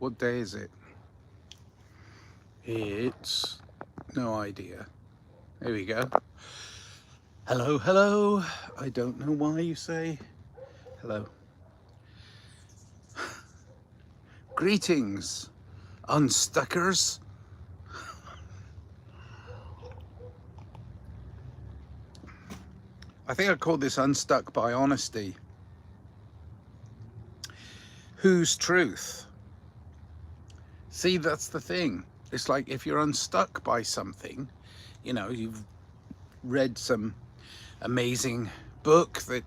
What day is it? It's no idea. There we go. Hello, hello. I don't know why you say hello. Greetings, unstuckers. I think I called this Unstuck by Honesty. Whose truth? See, that's the thing. It's like if you're unstuck by something, you know, you've read some amazing book that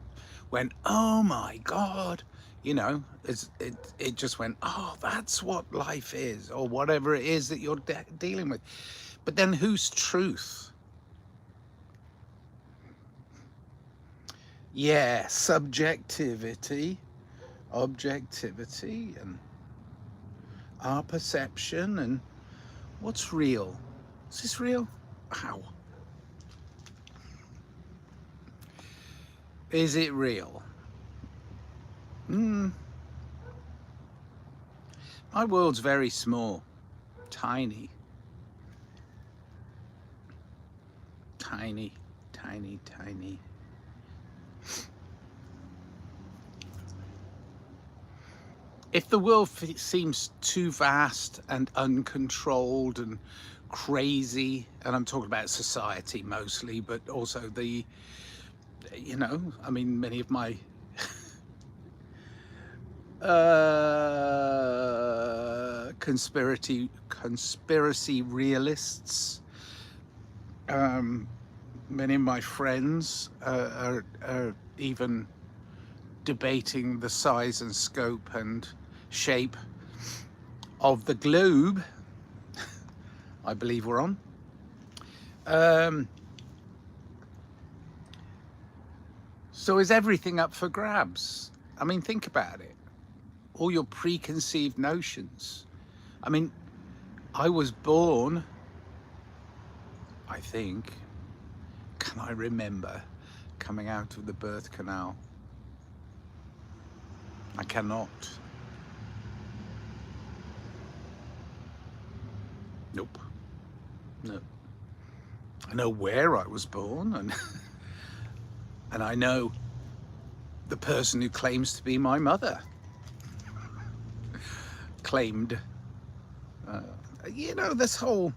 went, oh my God, you know, it just went, oh, that's what life is, or whatever it is that you're dealing with. But then whose truth? Yeah, subjectivity, objectivity, and our perception, and what's real? Is this real? How? Is it real? My world's very small, tiny, tiny, tiny, tiny. If the world seems too vast and uncontrolled and crazy, and I'm talking about society mostly, but also the, you know, I mean, many of my conspiracy realists, many of my friends are even debating the size and scope and shape of the globe I believe we're on. So is everything up for grabs? I mean, think about it. All your preconceived notions. I mean, I was born, I think, can I remember coming out of the birth canal? I cannot. Nope. No. I know where I was born, and and I know the person who claims to be my mother. Claimed. You know, this whole,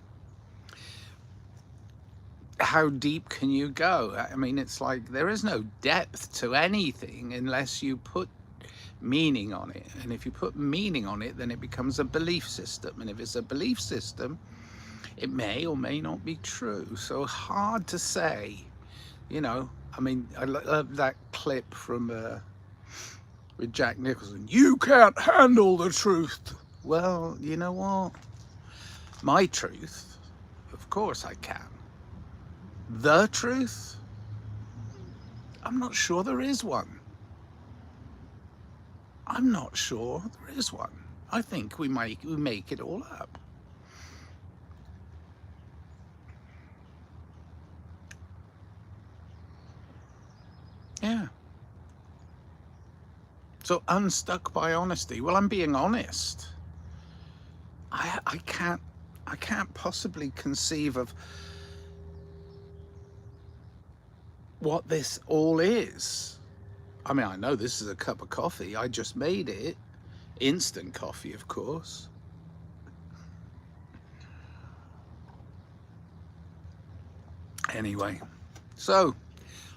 how deep can you go? I mean, it's like there is no depth to anything unless you put meaning on it. And if you put meaning on it, then it becomes a belief system. And if it's a belief system, it may or may not be true. So hard to say, you know. I mean, I love that clip from with Jack Nicholson. You can't handle the truth. Well, you know what? My truth, of course I can. The truth? I'm not sure there is one. I'm not sure there is one. I think we make it all up. Yeah. So unstuck by honesty. Well, I'm being honest. I can't possibly conceive of what this all is. I mean, I know this is a cup of coffee. I just made it. Instant coffee, of course. Anyway, so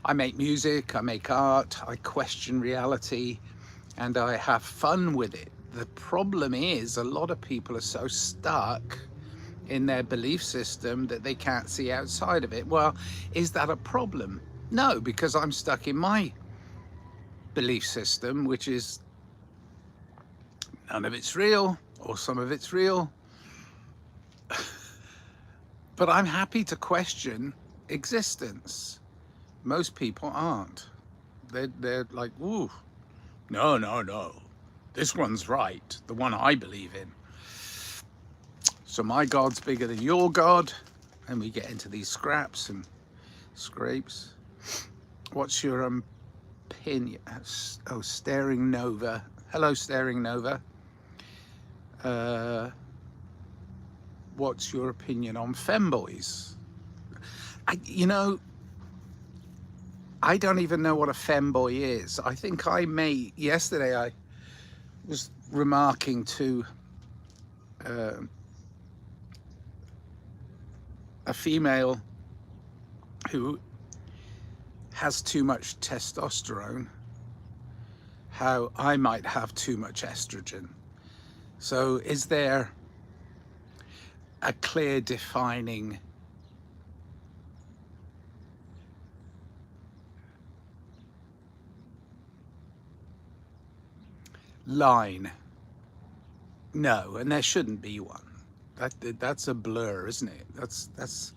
I make music, I make art, I question reality, and I have fun with it. The problem is a lot of people are so stuck in their belief system that they can't see outside of it. Well, is that a problem? No, because I'm stuck in my belief system, which is none of it's real, or some of it's real. But I'm happy to question existence. Most people aren't. They're like, ooh, no. This one's right, the one I believe in. So my God's bigger than your God, and we get into these scraps and scrapes. What's your opinion? Oh, Staring Nova. Hello, Staring Nova. uh, what's your opinion on femboys? You know, I don't even know what a femboy is. I think yesterday I was remarking to uh, a female who has too much testosterone, how I might have too much estrogen. So is there a clear defining line? No, and there shouldn't be one. That's a blur, isn't it? That's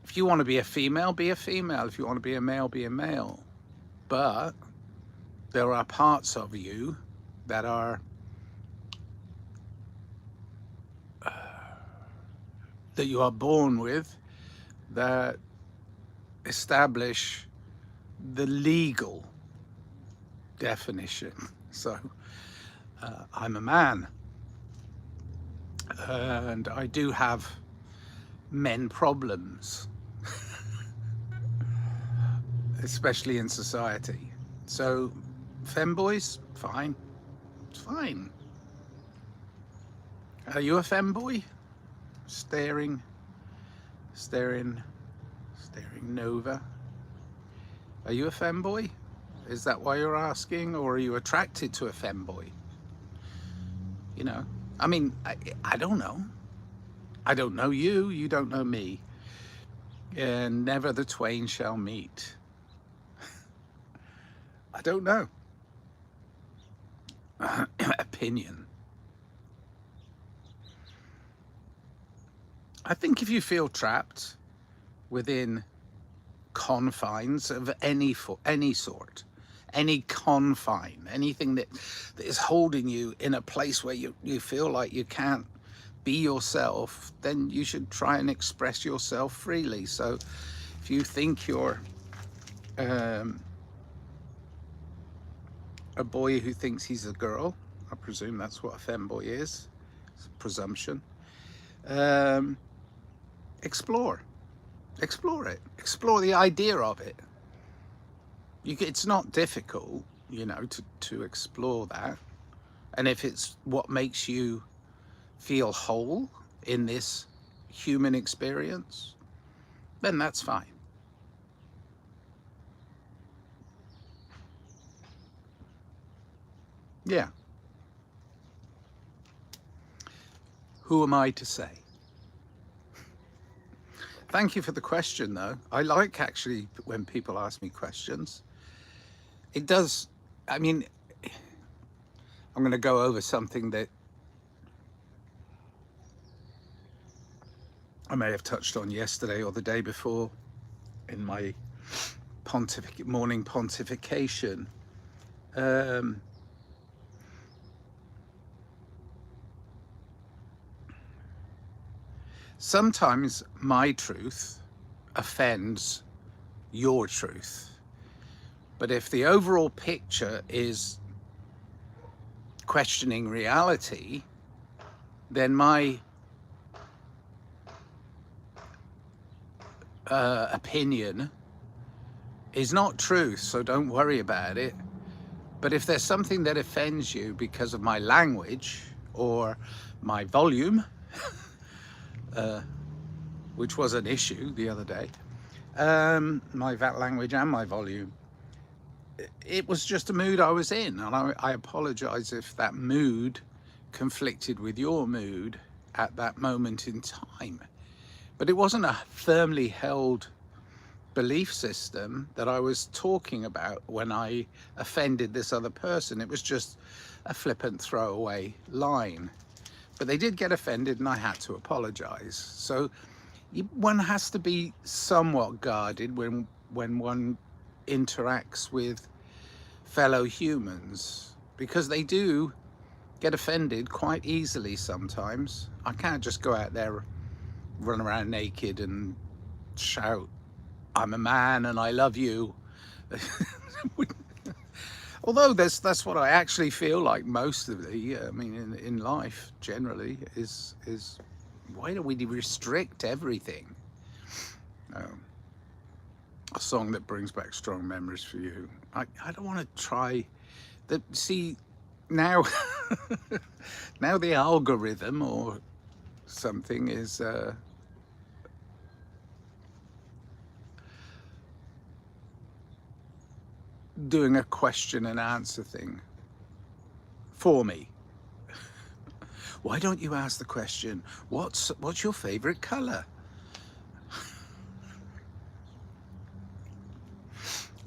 if you want to be a female, be a female. If you want to be a male, be a male. But there are parts of you that are that you are born with that establish the legal definition. So I'm a man, and I do have men problems, especially in society. So femboys, fine, it's fine. Are you a femboy? Staring Nova. Are you a femboy? Is that why you're asking, or are you attracted to a femboy? You know, I mean, I don't know. I don't know you, you don't know me. And never the twain shall meet. I don't know. Opinion. I think if you feel trapped within confines of any sort, any confine, anything that is holding you in a place where you feel like you can't be yourself, then you should try and express yourself freely. So if you think you're a boy who thinks he's a girl, I presume that's what a femboy is, it's a presumption, explore it, explore the idea of it. It's not difficult, you know, to explore that. And if it's what makes you feel whole in this human experience, then that's fine. Yeah. Who am I to say? Thank you for the question, though. I like actually when people ask me questions. It does, I mean, I'm going to go over something that I may have touched on yesterday or the day before in my morning pontification. Sometimes my truth offends your truth. But if the overall picture is questioning reality, then my opinion is not truth, so don't worry about it. But if there's something that offends you because of my language or my volume, which was an issue the other day, my language and my volume, it was just a mood I was in, and I apologize if that mood conflicted with your mood at that moment in time. But it wasn't a firmly held belief system that I was talking about when I offended this other person. It was just a flippant throwaway line. But they did get offended and I had to apologize. So one has to be somewhat guarded when one interacts with fellow humans, because they do get offended quite easily sometimes. I can't just go out there, run around naked and shout, I'm a man and I love you. Although that's what I actually feel like most of the, I mean, in life generally is why do we restrict everything? Um, a song that brings back strong memories for you. I don't want to try that. See, now now the algorithm or something is doing a question and answer thing for me. Why don't you ask the question, what's your favorite color?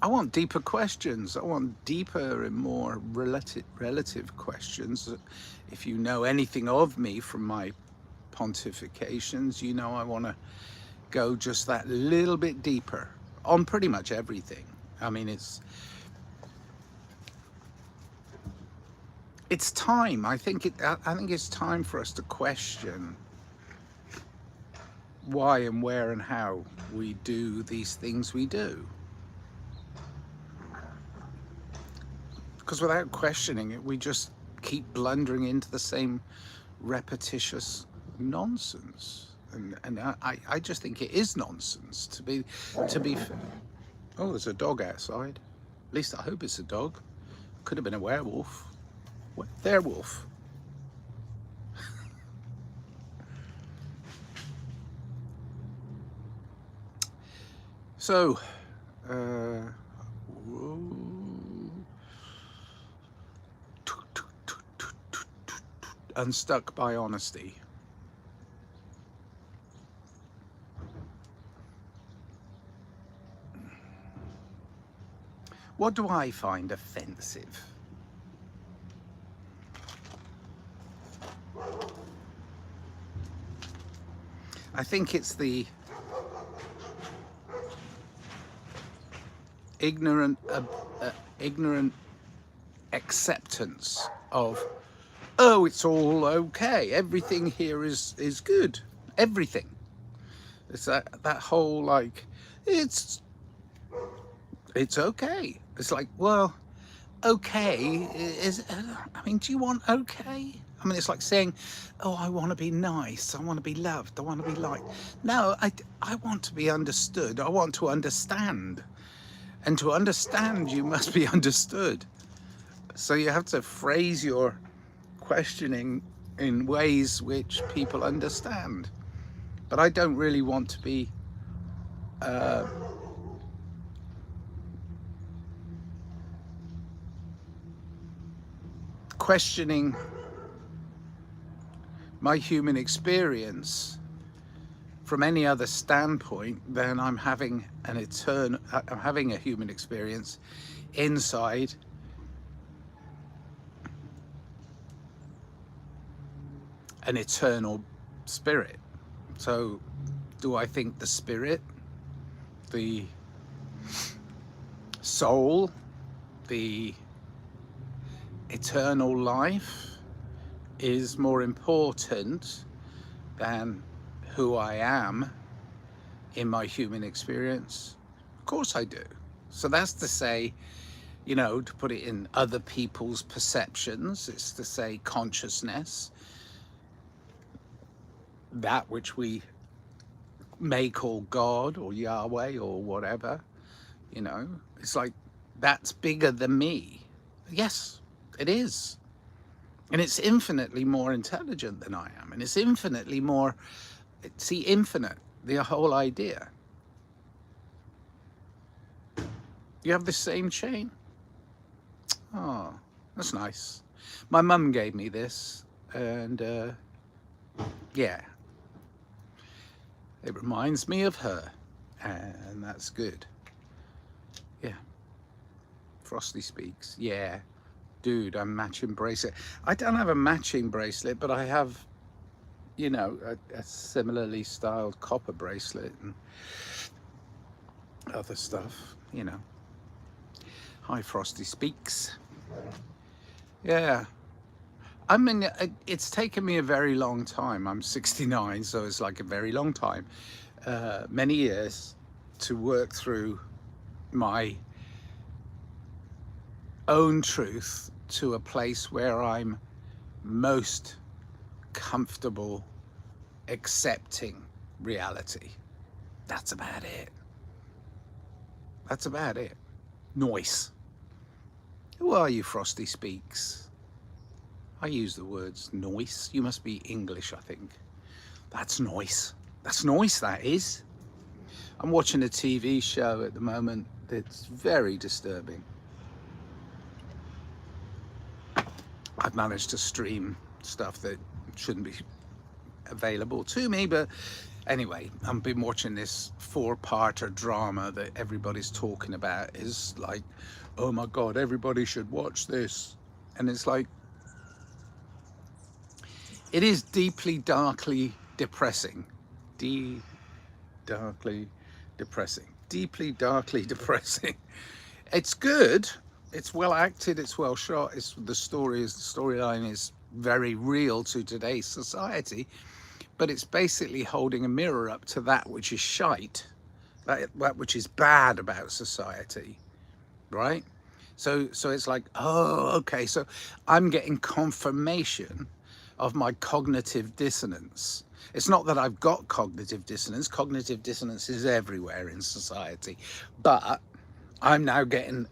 I want deeper questions. I want deeper and more relative questions. If you know anything of me from my pontifications, you know I want to go just that little bit deeper on pretty much everything. I mean, it's time. I think it's time for us to question why and where and how we do these things we do. Because without questioning it, we just keep blundering into the same repetitious nonsense. And I just think it is nonsense to be oh, there's a dog outside. At least I hope it's a dog. Could have been a werewolf. What? Werewolf. So, unstuck by honesty. What do I find offensive? I think it's the ignorant acceptance of, oh, it's all okay. Everything here is good. Everything. It's that whole like, it's okay. It's like, well, okay is. I mean, do you want okay? I mean, it's like saying, oh, I want to be nice. I want to be loved. I want to be liked. No, I want to be understood. I want to understand. And to understand, you must be understood. So you have to phrase your questioning in ways which people understand. But I don't really want to be questioning my human experience from any other standpoint than I'm having I'm having a human experience inside an eternal spirit. So do I think the spirit, the soul, the eternal life is more important than who I am in my human experience? Of course I do. So that's to say, you know, to put it in other people's perceptions, it's to say consciousness, that which we may call God or Yahweh or whatever, you know, it's like that's bigger than me. Yes, it is. And it's infinitely more intelligent than I am. And it's infinitely more, see, infinite, the whole idea. You have the same chain? Oh, that's nice. My mum gave me this, and yeah, it reminds me of her, and that's good. Yeah, Frosty speaks. Yeah, dude, I'm matching bracelet. I don't have a matching bracelet, but I have, you know, a similarly styled copper bracelet and other stuff, you know. Hi, Frosty speaks. Yeah. I mean, it's taken me a very long time. I'm 69, so it's like a very long time. Many years to work through my own truth to a place where I'm most comfortable accepting reality. That's about it. That's about it. Noise. Who are you, Frosty Speaks? I use the words noise. You must be English, I think. That's noise. That's noise, that is. I'm watching a TV show at the moment that's very disturbing. I've managed to stream stuff that shouldn't be available to me, but anyway, I've been watching this 4-parter drama that everybody's talking about. Is like, oh my God, everybody should watch this. And it's like, it is deeply, darkly depressing. Darkly depressing. Deeply, darkly depressing. It's good. It's well acted. It's well shot. It's the storyline is very real to today's society, but it's basically holding a mirror up to that which is shite, that which is bad about society, right? So it's like, oh, okay. So I'm getting confirmation of my cognitive dissonance. It's not that I've got cognitive dissonance. Cognitive dissonance is everywhere in society, but I'm now getting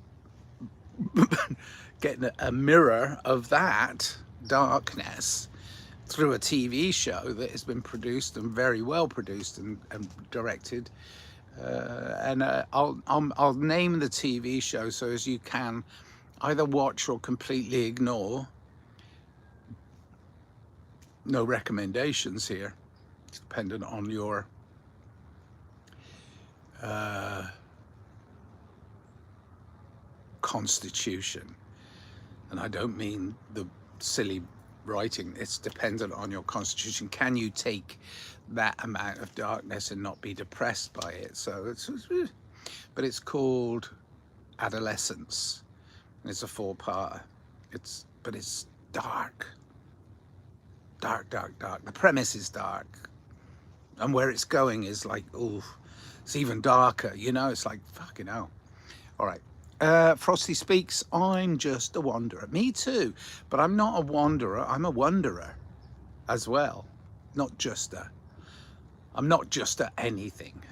a mirror of that darkness through a TV show that has been produced and very well produced and directed. I'll name the TV show so as you can either watch or completely ignore. No recommendations here. It's dependent on your constitution. And I don't mean the silly writing. It's dependent on your constitution. Can you take that amount of darkness and not be depressed by it? So but it's called Adolescence. It's a 4-parter. But it's dark. Dark. The premise is dark. And where it's going is like, oh, it's even darker, you know? It's like, fucking hell. All right. Frosty Speaks, I'm just a wanderer. Me too. But I'm not a wanderer. I'm a wanderer as well. I'm not just a anything.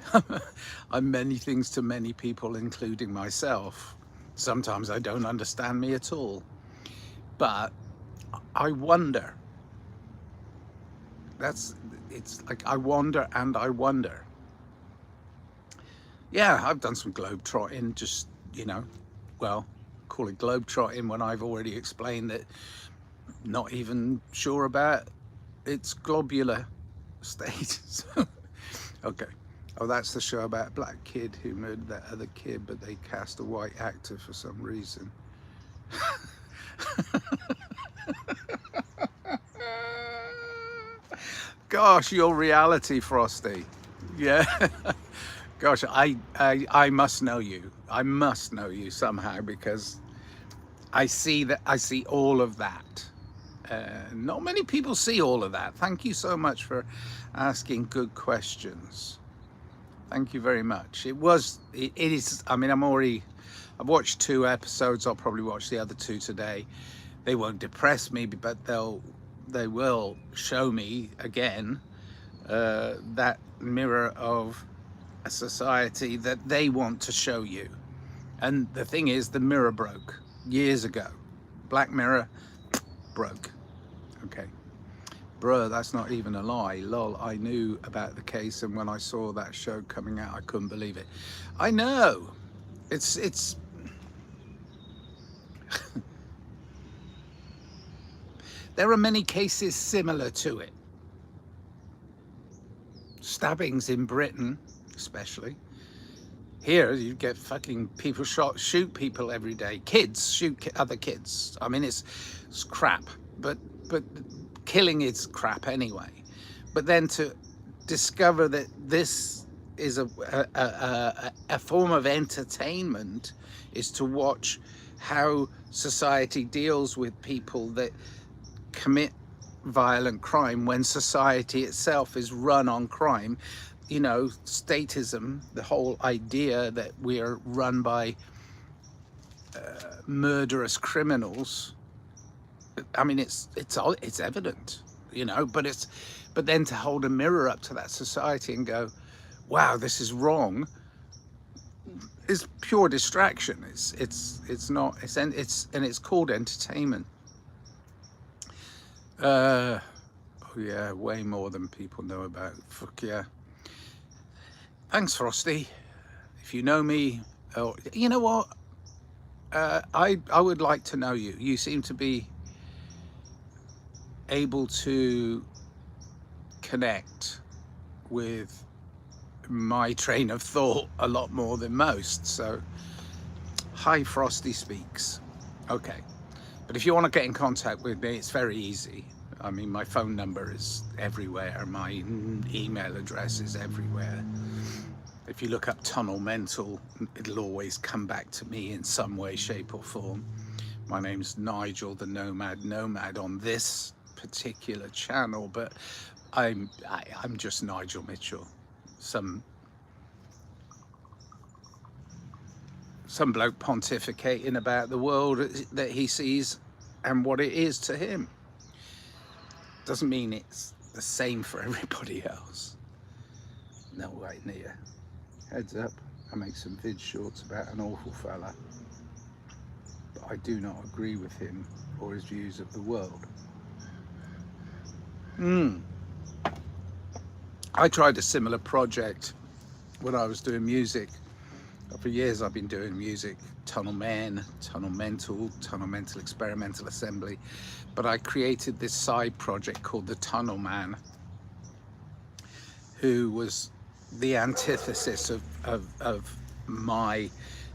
I'm many things to many people, including myself. Sometimes I don't understand me at all. But I wonder. It's like I wander and I wonder. Yeah, I've done some globetrotting, just, you know, well, call it globetrotting when I've already explained that not even sure about its globular state. So, okay. Oh, that's the show about a black kid who murdered that other kid, but they cast a white actor for some reason. Gosh, your reality, Frosty. Yeah. Gosh, I must know you. I must know you somehow, because I see all of that. Not many people see all of that. Thank you so much for asking good questions. Thank you very much. It is, I mean, I've watched 2 episodes. I'll probably watch the other 2 today. They won't depress me, but they will show me again that mirror of a society that they want to show you. And the thing is, the mirror broke years ago. Black Mirror broke. Okay. Bruh, that's not even a lie. Lol, I knew about the case, and when I saw that show coming out, I couldn't believe it. I know. It's there are many cases similar to it. Stabbings in Britain, especially. Here, you get fucking people shoot people every day. Kids shoot other kids. I mean, it's crap, but killing is crap anyway. But then to discover that this is a form of entertainment is to watch how society deals with people that commit violent crime when society itself is run on crime. You know, statism, the whole idea that we are run by murderous criminals, I mean, it's evident, you know, but then to hold a mirror up to that society and go, wow, this is wrong, is pure distraction. It's not, and it's called entertainment. Oh yeah, way more than people know about. Fuck yeah. Thanks, Frosty. If you know me, oh, you know what? I would like to know you. You seem to be able to connect with my train of thought a lot more than most. So, hi, Frosty Speaks. Okay. But if you want to get in contact with me, it's very easy. I mean, my phone number is everywhere. My email address is everywhere. If you look up Tunnel Mental, it'll always come back to me in some way, shape or form. My name's Nigel the Nomad on this particular channel, but I'm just Nigel Mitchell. Some bloke pontificating about the world that he sees and what it is to him. Doesn't mean it's the same for everybody else. No way near. Heads up, I make some vid shorts about an awful fella, but I do not agree with him or his views of the world. I tried a similar project when I was doing music. For years I've been doing music, Tunnel Men, Tunnel Mental Experimental Assembly, but I created this side project called the Tunnel Man, who was the antithesis of my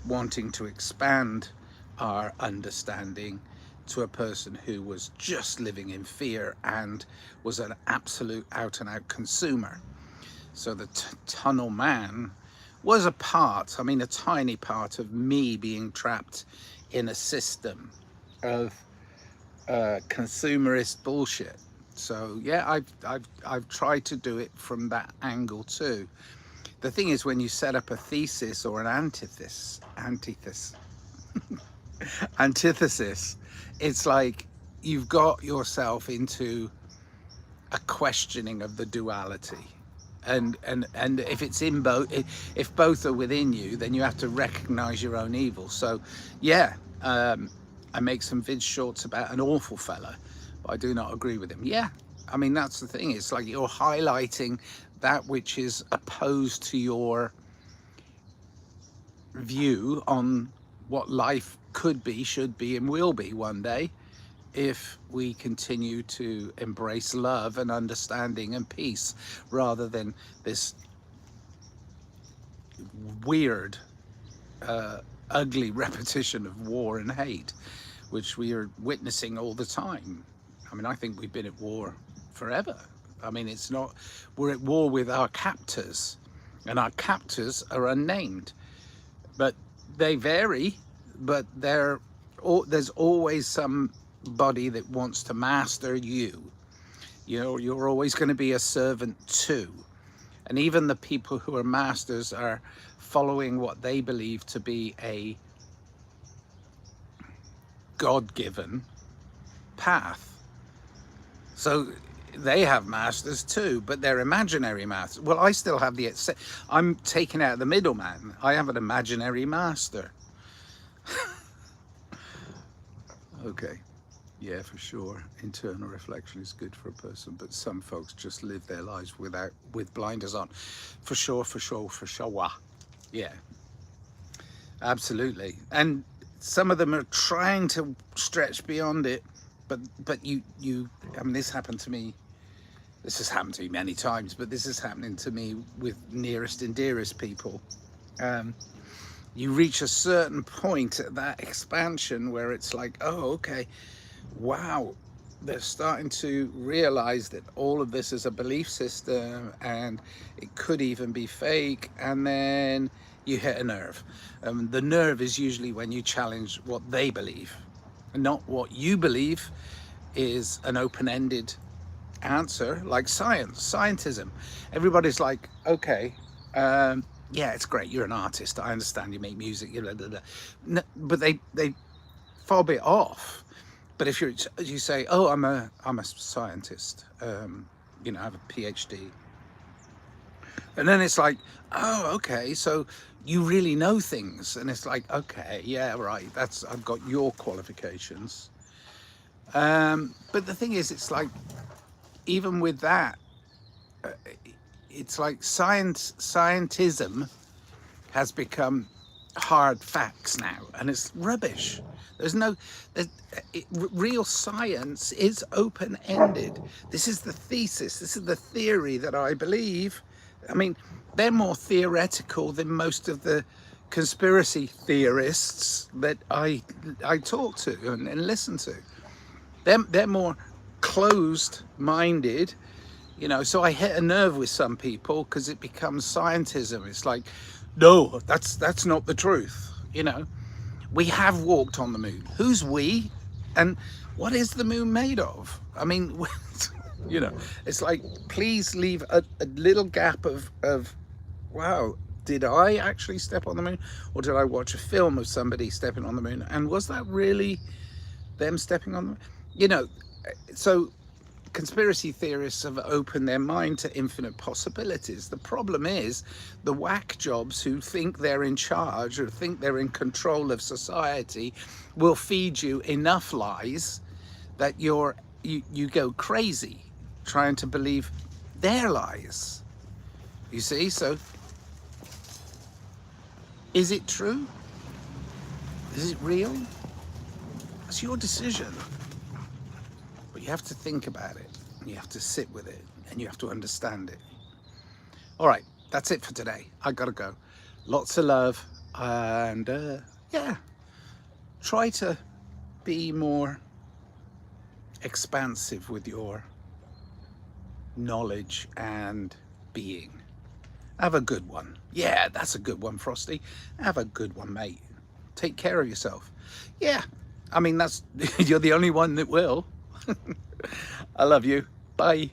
wanting to expand our understanding to a person who was just living in fear and was an absolute out-and-out consumer. So the Tunnel Man was a part, I mean a tiny part of me being trapped in a system of consumerist bullshit. So yeah, I've tried to do it from that angle too. The thing is, when you set up a thesis or an antithesis, it's like you've got yourself into a questioning of the duality. And if it's in both, if both are within you, then you have to recognize your own evil. So yeah, I make some vid shorts about an awful fella, but I do not agree with him. Yeah, I mean, that's the thing. It's like you're highlighting that which is opposed to your view on what life could be, should be, and will be one day, if we continue to embrace love and understanding and peace, rather than this weird, ugly repetition of war and hate, which we are witnessing all the time. I mean, I think we've been at war forever. I mean, it's not, we're at war with our captors, and our captors are unnamed, but they vary, but there's always somebody that wants to master you. You know, you're always going to be a servant too. And even the people who are masters are following what they believe to be a God-given path. So they have masters too, but they're imaginary masters. Well, I still have I'm taking out the middleman. I have an imaginary master. Okay. Yeah, for sure. Internal reflection is good for a person, but some folks just live their lives with blinders on. For sure. Yeah, absolutely. And some of them are trying to stretch beyond it, but you I mean, this happened to me. This has happened to me many times, but this is happening to me with nearest and dearest people. You reach a certain point at that expansion where it's like, oh, okay, wow, they're starting to realize that all of this is a belief system and it could even be fake. And then you hit a nerve. The nerve is usually when you challenge what they believe, not what you believe is an open-ended answer, like scientism. Everybody's like, okay, Yeah, it's great. You're an artist. I understand you make music. Blah, blah, blah. No, but they fob it off. But if you say, oh, I'm a scientist, you know, I have a PhD, and then it's like, oh, okay, so you really know things, and it's like, okay, yeah, right, that's I've got your qualifications. But the thing is, it's like even with that, it's like scientism has become hard facts now, and it's rubbish. There's no there's, real science is open-ended. This is the thesis, this is the theory that I believe. I mean, they're more theoretical than most of the conspiracy theorists that I talk to and listen to. They're more closed-minded, you know. So I hit a nerve with some people because it becomes scientism. It's like, no, that's not the truth, you know. We have walked on the moon. Who's we? And what is the moon made of? I mean, you know, it's like, please leave a little gap of, wow, did I actually step on the moon? Or did I watch a film of somebody stepping on the moon? And was that really them stepping on the moon? You know, so conspiracy theorists have opened their mind to infinite possibilities. The problem is the whack jobs who think they're in charge or think they're in control of society will feed you enough lies that you go crazy trying to believe their lies. You see? So is it true? Is it real? It's your decision. But you have to think about it, and you have to sit with it, and you have to understand it. All right, that's it for today. I gotta go. Lots of love, and yeah, try to be more expansive with your knowledge and being. Have a good one. Yeah, that's a good one, Frosty. Have a good one, mate. Take care of yourself. Yeah, I mean, that's you're the only one that will. I love you. Bye.